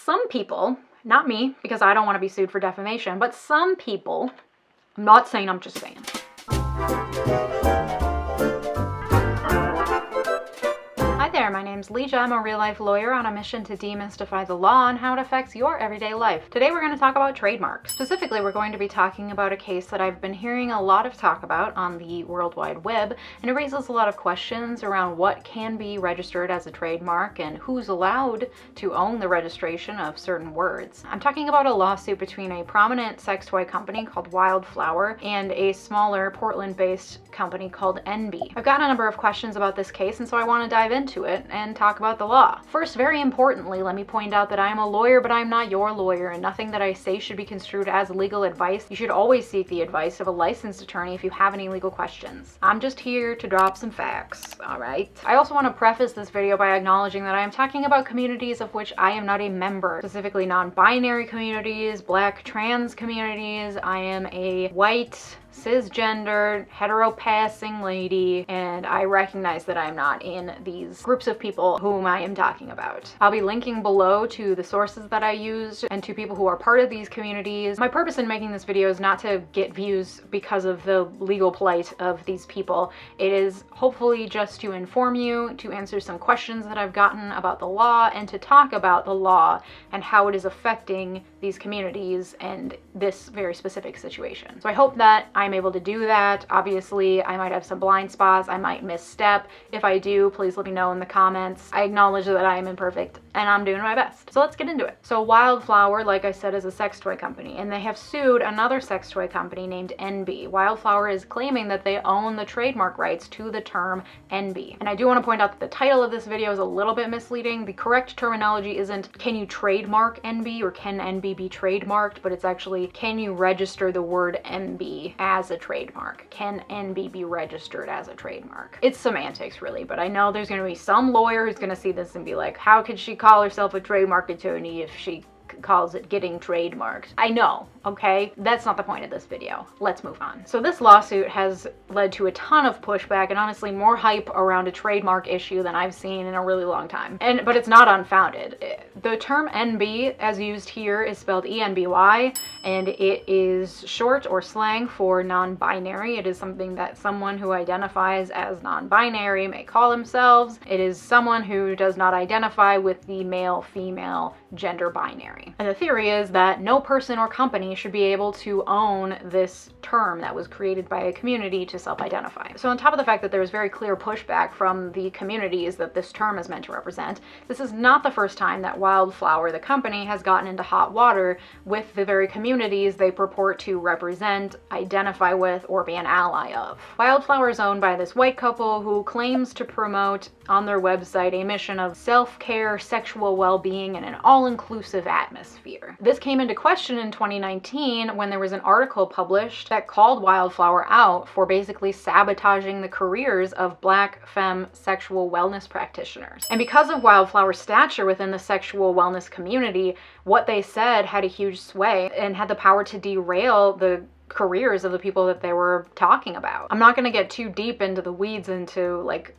some people, not me, because I don't want to be sued for defamation, but some people, I'm not saying, I'm just saying. Hi there, my name's Leisha. I'm a real-life lawyer on a mission to demystify the law and how it affects your everyday life. Today we're going to talk about trademarks. Specifically, we're going to be talking about a case that I've been hearing a lot of talk about on the World Wide Web, and it raises a lot of questions around what can be registered as a trademark and who's allowed to own the registration of certain words. I'm talking about a lawsuit between a prominent sex toy company called Wildflower and a smaller Portland-based company called Enby. I've gotten a number of questions about this case, and so I want to dive into it and talk about the law. First, very importantly, let me point out that I am a lawyer, but I'm not your lawyer, and nothing that I say should be construed as legal advice. You should always seek the advice of a licensed attorney if you have any legal questions. I'm just here to drop some facts, all right? I also want to preface this video by acknowledging that I am talking about communities of which I am not a member, specifically non-binary communities, black trans communities. I am a white, cisgender, hetero-passing lady, and I recognize that I'm not in these groups of people whom I am talking about. I'll be linking below to the sources that I used and to people who are part of these communities. My purpose in making this video is not to get views because of the legal plight of these people. It is hopefully just to inform you, to answer some questions that I've gotten about the law, and to talk about the law and how it is affecting these communities and this very specific situation. So I hope that I'm able to do that. Obviously, I might have some blind spots, I might misstep. If I do, please let me know in the comments. I acknowledge that I am imperfect and I'm doing my best. So let's get into it. So Wildflower, like I said, is a sex toy company, and they have sued another sex toy company named Enby. Wildflower is claiming that they own the trademark rights to the term Enby. And I do want to point out that the title of this video is a little bit misleading. The correct terminology isn't can you trademark Enby or can Enby be trademarked, but it's actually can you register the word Enby as a trademark? Can Enby be registered as a trademark? It's semantics really, but I know there's going to be some lawyer who's going to see this and be like, how could she call herself a trademark attorney if she calls it getting trademarked? I know, okay? That's not the point of this video. Let's move on. So this lawsuit has led to a ton of pushback and honestly more hype around a trademark issue than I've seen in a really long time. But it's not unfounded. The term Enby, as used here, is spelled E-N-B-Y, and it is short or slang for non-binary. It is something that someone who identifies as non-binary may call themselves. It is someone who does not identify with the male-female gender binary. And the theory is that no person or company should be able to own this term that was created by a community to self-identify. So on top of the fact that there was very clear pushback from the communities that this term is meant to represent, this is not the first time that Wildflower, the company, has gotten into hot water with the very communities they purport to represent, identify with, or be an ally of. Wildflower is owned by this white couple who claims to promote on their website a mission of self-care, sexual well-being, and an all-inclusive atmosphere. This came into question in 2019 when there was an article published that called Wildflower out for basically sabotaging the careers of black femme sexual wellness practitioners. And because of Wildflower's stature within the sexual wellness community, what they said had a huge sway and had the power to derail the careers of the people that they were talking about. I'm not going to get too deep into the weeds into like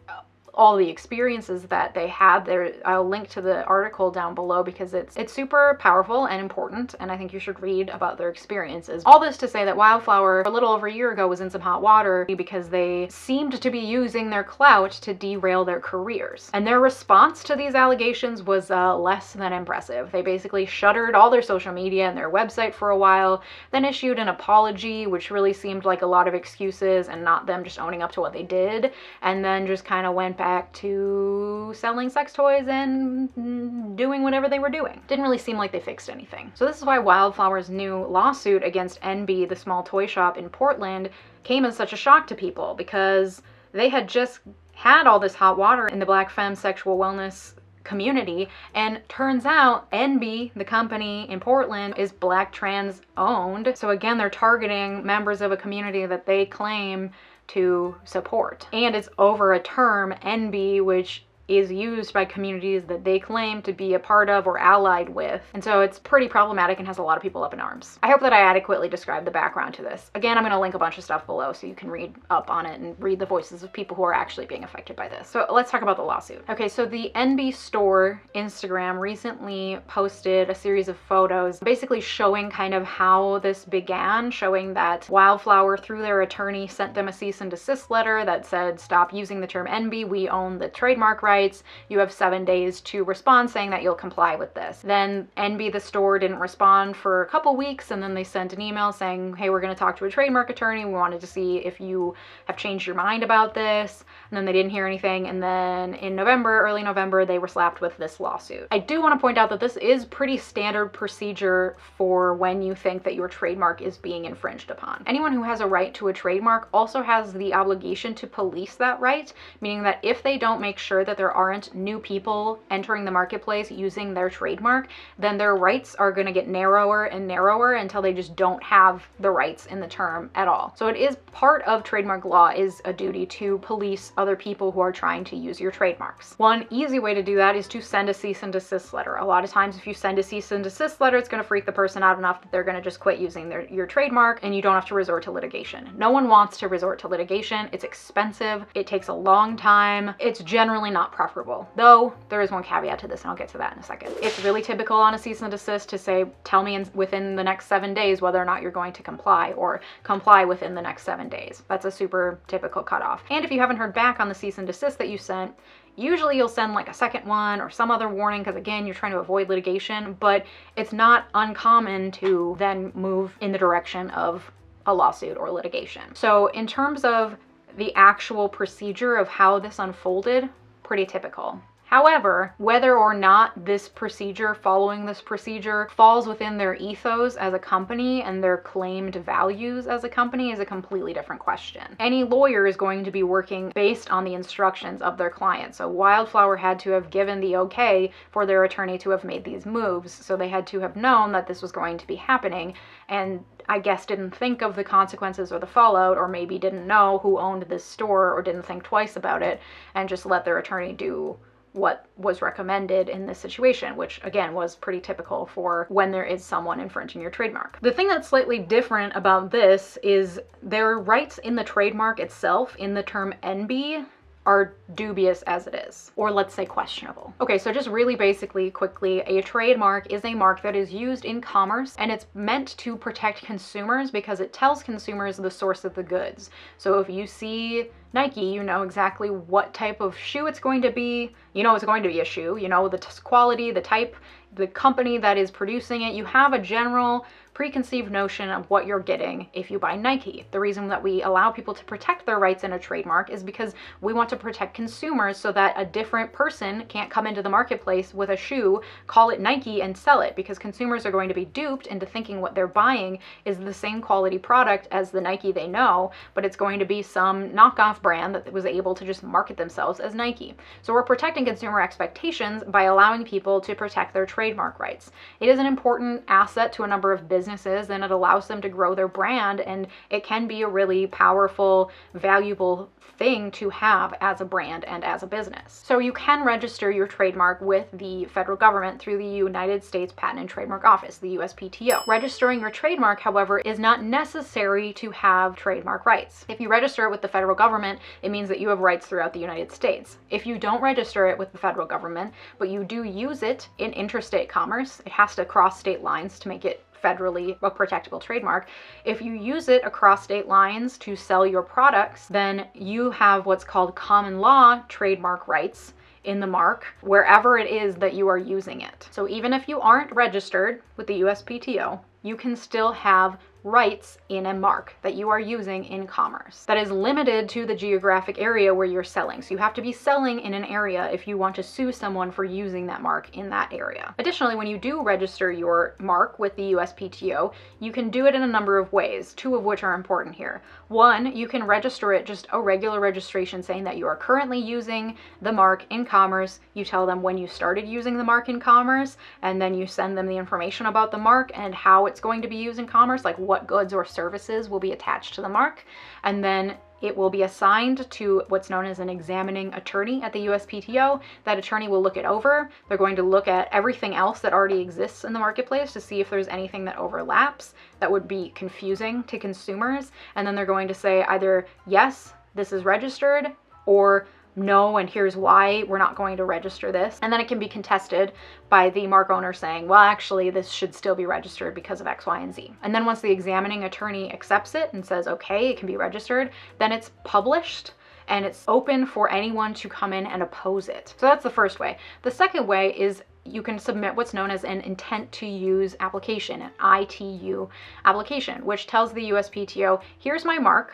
all the experiences that they had there. I'll link to the article down below because it's super powerful and important, and I think you should read about their experiences. All this to say that Wildflower a little over a year ago was in some hot water because they seemed to be using their clout to derail their careers. And their response to these allegations was less than impressive. They basically shuttered all their social media and their website for a while, then issued an apology, which really seemed like a lot of excuses and not them just owning up to what they did, and then just kind of went back to selling sex toys and doing whatever they were doing. Didn't really seem like they fixed anything. So this is why Wildflower's new lawsuit against Enby, the small toy shop in Portland, came as such a shock to people because they had just had all this hot water in the black femme sexual wellness community, and turns out Enby, the company in Portland, is black trans owned. So again, they're targeting members of a community that they claim to support. And it's over a term, Enby, which is used by communities that they claim to be a part of or allied with. And so it's pretty problematic and has a lot of people up in arms. I hope that I adequately described the background to this. Again, I'm going to link a bunch of stuff below so you can read up on it and read the voices of people who are actually being affected by this. So let's talk about the lawsuit. Okay, so the Enby store Instagram recently posted a series of photos basically showing kind of how this began, showing that Wildflower, through their attorney, sent them a cease and desist letter that said, stop using the term Enby, we own the trademark rights. You have 7 days to respond saying that you'll comply with this. Then Enby, the store, didn't respond for a couple weeks, and then they sent an email saying, hey, we're going to talk to a trademark attorney. We wanted to see if you have changed your mind about this. And then they didn't hear anything. And then in November, early November, they were slapped with this lawsuit. I do want to point out that this is pretty standard procedure for when you think that your trademark is being infringed upon. Anyone who has a right to a trademark also has the obligation to police that right, meaning that if they don't make sure that there aren't new people entering the marketplace using their trademark, then their rights are going to get narrower and narrower until they just don't have the rights in the term at all. So it is part of trademark law is a duty to police other people who are trying to use your trademarks. One easy way to do that is to send a cease and desist letter. A lot of times if you send a cease and desist letter, it's going to freak the person out enough that they're going to just quit using your trademark, and you don't have to resort to litigation. No one wants to resort to litigation. It's expensive. It takes a long time. It's generally not preferable. Though there is one caveat to this, and I'll get to that in a second. It's really typical on a cease and desist to say, tell me within the next 7 days whether or not you're going to comply, or comply within the next 7 days. That's a super typical cutoff. And if you haven't heard back on the cease and desist that you sent, usually you'll send like a second one or some other warning because, again, you're trying to avoid litigation, but it's not uncommon to then move in the direction of a lawsuit or litigation. So in terms of the actual procedure of how this unfolded, pretty typical. However, whether or not this procedure, following this procedure, falls within their ethos as a company and their claimed values as a company is a completely different question. Any lawyer is going to be working based on the instructions of their client. So Wildflower had to have given the okay for their attorney to have made these moves. So they had to have known that this was going to be happening, and I guess didn't think of the consequences or the fallout, or maybe didn't know who owned this store or didn't think twice about it and just let their attorney do what was recommended in this situation, which again was pretty typical for when there is someone infringing your trademark. The thing that's slightly different about this is their rights in the trademark itself, in the term Enby, are dubious as it is, or let's say questionable. Okay, so just really basically, quickly, a trademark is a mark that is used in commerce, and it's meant to protect consumers because it tells consumers the source of the goods. So if you see Nike, you know exactly what type of shoe it's going to be. You know it's going to be a shoe. You know the quality, the type, the company that is producing it. You have a general preconceived notion of what you're getting if you buy Nike. The reason that we allow people to protect their rights in a trademark is because we want to protect consumers so that a different person can't come into the marketplace with a shoe, call it Nike, and sell it, because consumers are going to be duped into thinking what they're buying is the same quality product as the Nike they know, but it's going to be some knockoff brand that was able to just market themselves as Nike. So we're protecting consumer expectations by allowing people to protect their trademark rights. It is an important asset to a number of businesses, and it allows them to grow their brand, and it can be a really powerful, valuable thing to have as a brand and as a business. So you can register your trademark with the federal government through the United States Patent and Trademark Office, the USPTO. Registering your trademark, however, is not necessary to have trademark rights. If you register it with the federal government, it means that you have rights throughout the United States. If you don't register it with the federal government, but you do use it in interstate commerce, it has to cross state lines to make it federally a protectable trademark. If you use it across state lines to sell your products, then you have what's called common law trademark rights in the mark wherever it is that you are using it. So even if you aren't registered with the USPTO, you can still have rights in a mark that you are using in commerce that is limited to the geographic area where you're selling. So you have to be selling in an area if you want to sue someone for using that mark in that area. Additionally, when you do register your mark with the USPTO, you can do it in a number of ways, two of which are important here. One, you can register it just a regular registration saying that you are currently using the mark in commerce. You tell them when you started using the mark in commerce, and then you send them the information about the mark and how it's going to be used in commerce, like what goods or services will be attached to the mark. And then It will be assigned to what's known as an examining attorney at the USPTO. That attorney will look it over. They're going to look at everything else that already exists in the marketplace to see if there's anything that overlaps that would be confusing to consumers. And then they're going to say either, yes, this is registered, or no, and here's why we're not going to register this. And then it can be contested by the mark owner saying, well, actually, this should still be registered because of X, Y, and Z. And then once the examining attorney accepts it and says, okay, it can be registered, then it's published and it's open for anyone to come in and oppose it. So that's the first way. The second way is you can submit what's known as an intent to use application, an ITU application, which tells the USPTO, here's my mark.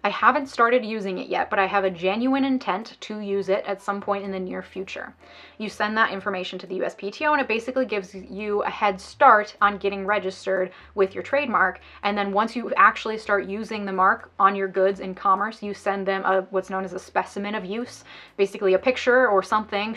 I haven't started using it yet, but I have a genuine intent to use it at some point in the near future. You send that information to the USPTO and it basically gives you a head start on getting registered with your trademark. And then once you actually start using the mark on your goods in commerce, you send them what's known as a specimen of use, basically a picture or something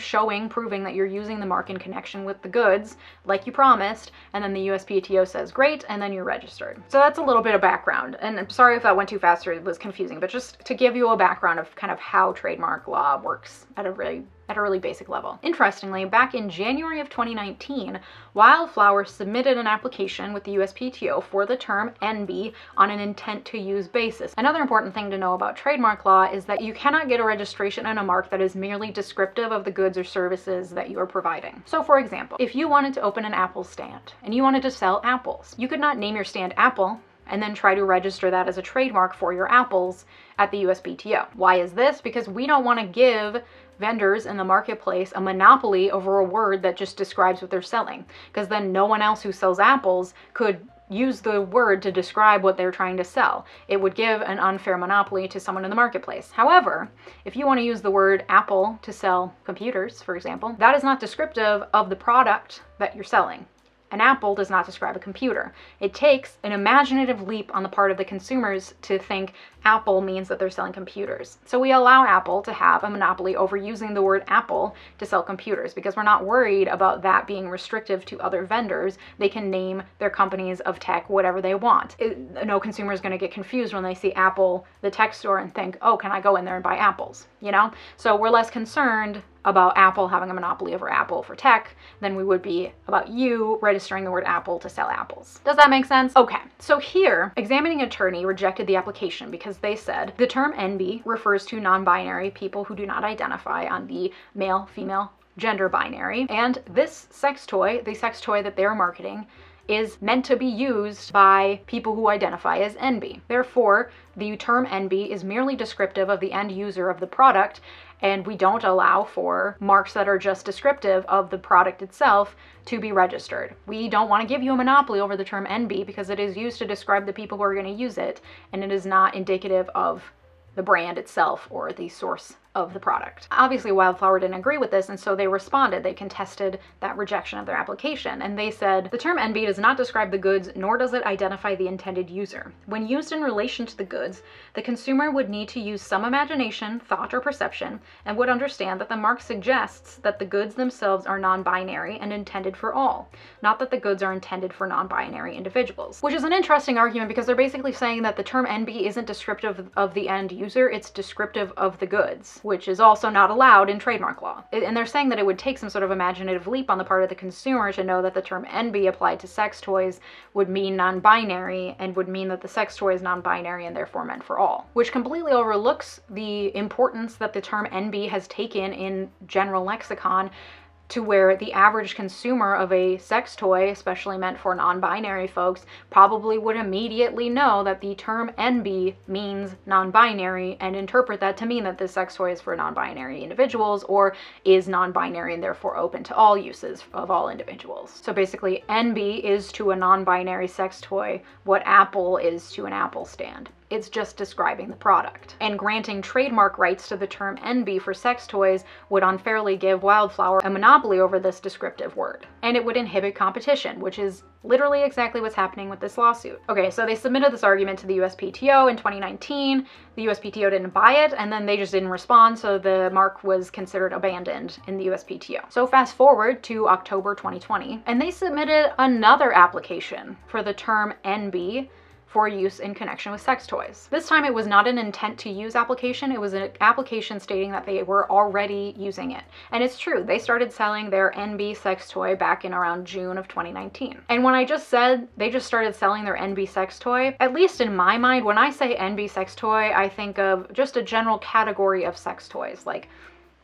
proving that you're using the mark in connection with the goods like you promised. And then the USPTO says, great, and then you're registered. So that's a little bit of background. And I'm sorry if that went too fast or it was confusing, but just to give you a background of kind of how trademark law works at a really basic level. Interestingly, back in January of 2019, Wildflower submitted an application with the USPTO for the term Enby on an intent to use basis. Another important thing to know about trademark law is that you cannot get a registration on a mark that is merely descriptive of the goods or services that you are providing. So for example, if you wanted to open an apple stand and you wanted to sell apples, you could not name your stand Apple and then try to register that as a trademark for your apples at the USPTO. Why is this? Because we don't want to give vendors in the marketplace a monopoly over a word that just describes what they're selling, because then no one else who sells apples could use the word to describe what they're trying to sell. It would give an unfair monopoly to someone in the marketplace. However, if you want to use the word Apple to sell computers, for example, that is not descriptive of the product that you're selling. An apple does not describe a computer. It takes an imaginative leap on the part of the consumers to think Apple means that they're selling computers. So we allow Apple to have a monopoly over using the word Apple to sell computers because we're not worried about that being restrictive to other vendors. They can name their companies of tech whatever they want. No consumer is going to get confused when they see Apple, the tech store, and think, oh, can I go in there and buy apples? You know? So we're less concerned about Apple having a monopoly over Apple for tech than we would be about you registering the word Apple to sell apples. Does that make sense? Okay, so here, examining attorney rejected the application because they said the term Enby refers to non-binary people who do not identify on the male-female gender binary, and this sex toy, the sex toy that they're marketing, is meant to be used by people who identify as Enby. Therefore, the term Enby is merely descriptive of the end user of the product, and we don't allow for marks that are just descriptive of the product itself to be registered. We don't want to give you a monopoly over the term Enby because it is used to describe the people who are going to use it, and it is not indicative of the brand itself or the source of the product. Obviously, Wildflower didn't agree with this, and so they responded. They contested that rejection of their application, and they said, the term Enby does not describe the goods, nor does it identify the intended user. When used in relation to the goods, the consumer would need to use some imagination, thought, or perception, and would understand that the mark suggests that the goods themselves are non-binary and intended for all, not that the goods are intended for non-binary individuals. Which is an interesting argument because they're basically saying that the term Enby isn't descriptive of the end user, it's descriptive of the goods, which is also not allowed in trademark law. And they're saying that it would take some sort of imaginative leap on the part of the consumer to know that the term Enby applied to sex toys would mean non-binary and would mean that the sex toy is non-binary and therefore meant for all, which completely overlooks the importance that the term Enby has taken in general lexicon, to where the average consumer of a sex toy, especially meant for non-binary folks, probably would immediately know that the term Enby means non-binary and interpret that to mean that this sex toy is for non-binary individuals or is non-binary and therefore open to all uses of all individuals. So basically, Enby is to a non-binary sex toy what Apple is to an Apple stand. It's just describing the product. And granting trademark rights to the term Enby for sex toys would unfairly give Wildflower a monopoly over this descriptive word. And it would inhibit competition, which is literally exactly what's happening with this lawsuit. Okay, so they submitted this argument to the USPTO in 2019. The USPTO didn't buy it, and then they just didn't respond, so the mark was considered abandoned in the USPTO. So fast forward to October 2020, and they submitted another application for the term Enby for use in connection with sex toys. This time it was not an intent to use application, it was an application stating that they were already using it. And it's true, they started selling their Enby sex toy back in around June of 2019. And when I just said they just started selling their Enby sex toy, at least in my mind, when I say Enby sex toy, I think of just a general category of sex toys, like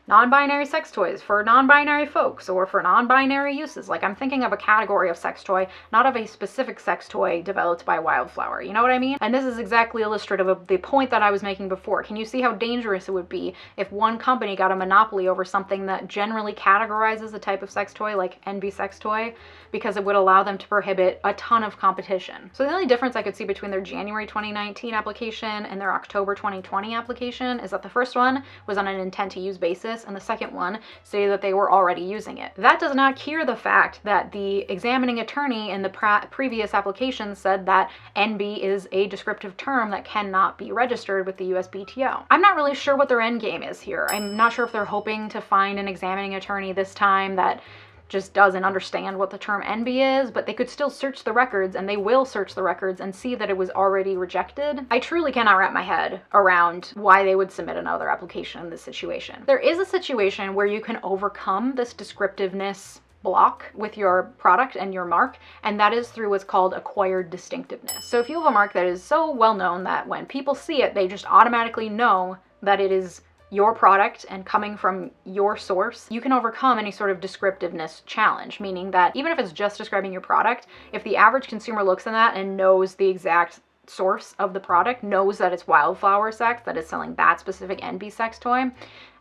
non-binary sex toys for non-binary folks or for non-binary uses. Like, I'm thinking of a category of sex toy, not of a specific sex toy developed by Wildflower. You know what I mean? And this is exactly illustrative of the point that I was making before. Can you see how dangerous it would be if one company got a monopoly over something that generally categorizes a type of sex toy, like Enby sex toy, because it would allow them to prohibit a ton of competition. So the only difference I could see between their January 2019 application and their October 2020 application is that the first one was on an intent to use basis, and the second one stated that they were already using it. That does not cure the fact that the examining attorney in the previous application said that Enby is a descriptive term that cannot be registered with the USPTO. I'm not really sure what their end game is here. I'm not sure if they're hoping to find an examining attorney this time that just doesn't understand what the term Enby is, but they could still search the records, and they will search the records and see that it was already rejected. I truly cannot wrap my head around why they would submit another application in this situation. There is a situation where you can overcome this descriptiveness block with your product and your mark, and that is through what's called acquired distinctiveness. So if you have a mark that is so well known that when people see it, they just automatically know that it is your product and coming from your source, you can overcome any sort of descriptiveness challenge, meaning that even if it's just describing your product, if the average consumer looks at that and knows the exact source of the product, knows that it's Wildflower Sex, that is selling that specific Enby sex toy,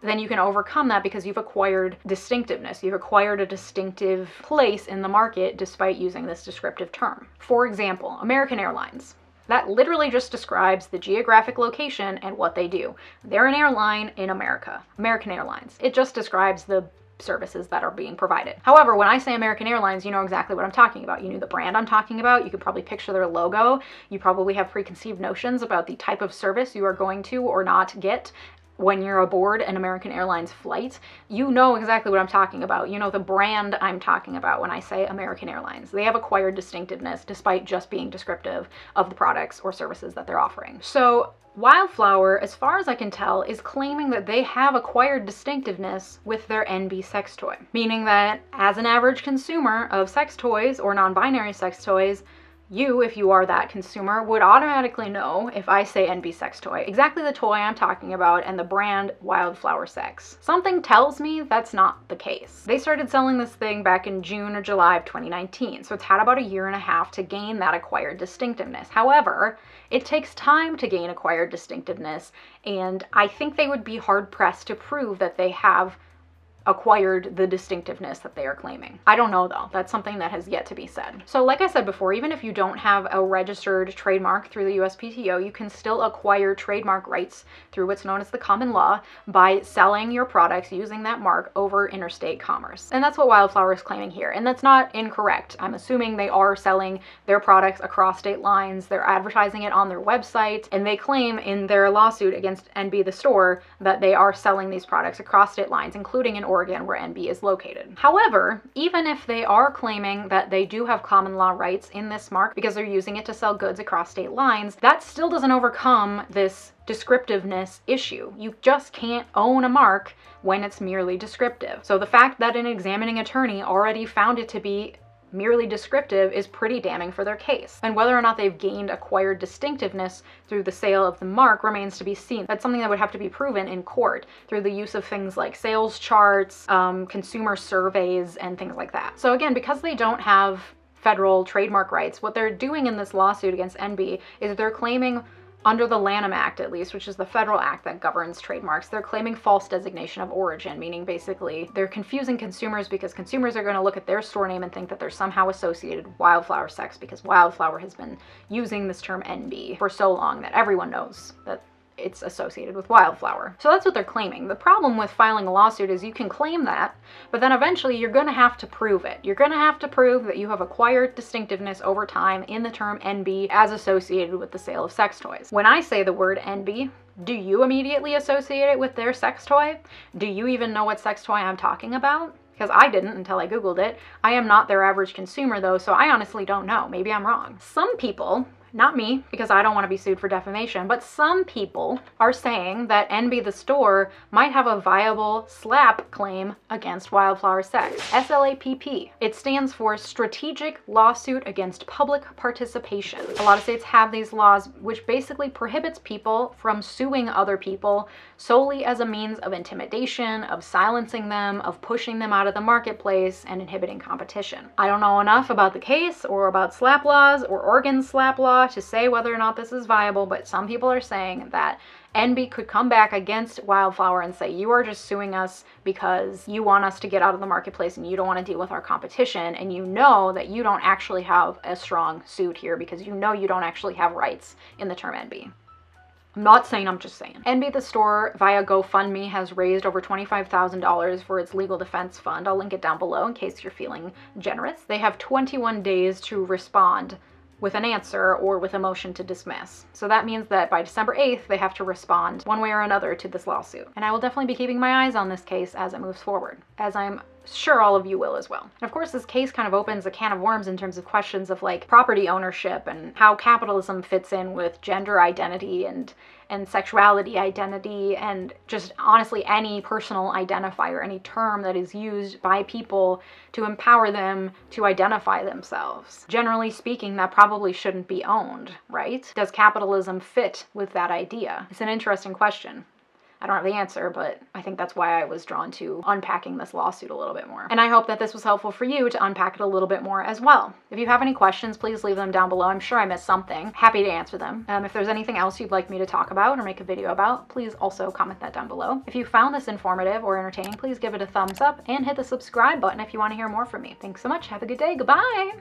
then you can overcome that because you've acquired distinctiveness. You've acquired a distinctive place in the market despite using this descriptive term. For example, American Airlines. That literally just describes the geographic location and what they do. They're an airline in America, American Airlines. It just describes the services that are being provided. However, when I say American Airlines, you know exactly what I'm talking about. You knew the brand I'm talking about. You could probably picture their logo. You probably have preconceived notions about the type of service you are going to or not get when you're aboard an American Airlines flight. You know exactly what I'm talking about. You know the brand I'm talking about when I say American Airlines. They have acquired distinctiveness despite just being descriptive of the products or services that they're offering. So Wildflower, as far as I can tell, is claiming that they have acquired distinctiveness with their Enby sex toy, meaning that as an average consumer of sex toys or non-binary sex toys, you, if you are that consumer, would automatically know if I say Enby sex toy, exactly the toy I'm talking about and the brand Wildflower Sex. Something tells me that's not the case. They started selling this thing back in June or July of 2019, so it's had about a year and a half to gain that acquired distinctiveness. However, it takes time to gain acquired distinctiveness, and I think they would be hard-pressed to prove that they have acquired the distinctiveness that they are claiming. I don't know though, that's something that has yet to be said. So like I said before, even if you don't have a registered trademark through the USPTO, you can still acquire trademark rights through what's known as the common law by selling your products using that mark over interstate commerce. And that's what Wildflower is claiming here, and that's not incorrect. I'm assuming they are selling their products across state lines, they're advertising it on their website, and they claim in their lawsuit against Enby the store that they are selling these products across state lines, including in Oregon, where Enby is located. However, even if they are claiming that they do have common law rights in this mark because they're using it to sell goods across state lines, that still doesn't overcome this descriptiveness issue. You just can't own a mark when it's merely descriptive. So the fact that an examining attorney already found it to be merely descriptive is pretty damning for their case. And whether or not they've gained acquired distinctiveness through the sale of the mark remains to be seen. That's something that would have to be proven in court through the use of things like sales charts, consumer surveys, and things like that. So again, because they don't have federal trademark rights, what they're doing in this lawsuit against Enby is they're claiming, under the Lanham Act at least, which is the federal act that governs trademarks, they're claiming false designation of origin, meaning basically they're confusing consumers because consumers are going to look at their store name and think that they're somehow associated with Wildflower Sex because Wildflower has been using this term Enby for so long that everyone knows that it's associated with Wildflower. So that's what they're claiming. The problem with filing a lawsuit is you can claim that, but then eventually you're going to have to prove it. You're going to have to prove that you have acquired distinctiveness over time in the term Enby as associated with the sale of sex toys. When I say the word Enby, do you immediately associate it with their sex toy? Do you even know what sex toy I'm talking about? Because I didn't until I Googled it. I am not their average consumer though, so I honestly don't know. Maybe I'm wrong. Some people not me, because I don't want to be sued for defamation, but some people are saying that Enby the store might have a viable SLAP claim against Wildflower Sex. SLAPP. It stands for Strategic Lawsuit Against Public Participation. A lot of states have these laws which basically prohibits people from suing other people solely as a means of intimidation, of silencing them, of pushing them out of the marketplace, and inhibiting competition. I don't know enough about the case or about SLAP laws or Oregon's SLAP law to say whether or not this is viable, but some people are saying that Enby could come back against Wildflower and say, you are just suing us because you want us to get out of the marketplace and you don't want to deal with our competition, and you know that you don't actually have a strong suit here because you know you don't actually have rights in the term Enby. I'm not saying, I'm just saying. Enby the store via GoFundMe has raised over $25,000 for its legal defense fund. I'll link it down below in case you're feeling generous. They have 21 days to respond with an answer or with a motion to dismiss. So that means that by December 8th, they have to respond one way or another to this lawsuit. And I will definitely be keeping my eyes on this case as it moves forward, as I'm sure all of you will as well. And of course, this case kind of opens a can of worms in terms of questions of like property ownership and how capitalism fits in with gender identity and sexuality identity, and just honestly any personal identifier, any term that is used by people to empower them to identify themselves. Generally speaking, that probably shouldn't be owned, right? Does capitalism fit with that idea? It's an interesting question. I don't have the answer, but I think that's why I was drawn to unpacking this lawsuit a little bit more. And I hope that this was helpful for you to unpack it a little bit more as well. If you have any questions, please leave them down below. I'm sure I missed something. Happy to answer them. If there's anything else you'd like me to talk about or make a video about, please also comment that down below. If you found this informative or entertaining, please give it a thumbs up and hit the subscribe button if you want to hear more from me. Thanks so much. Have a good day. Goodbye.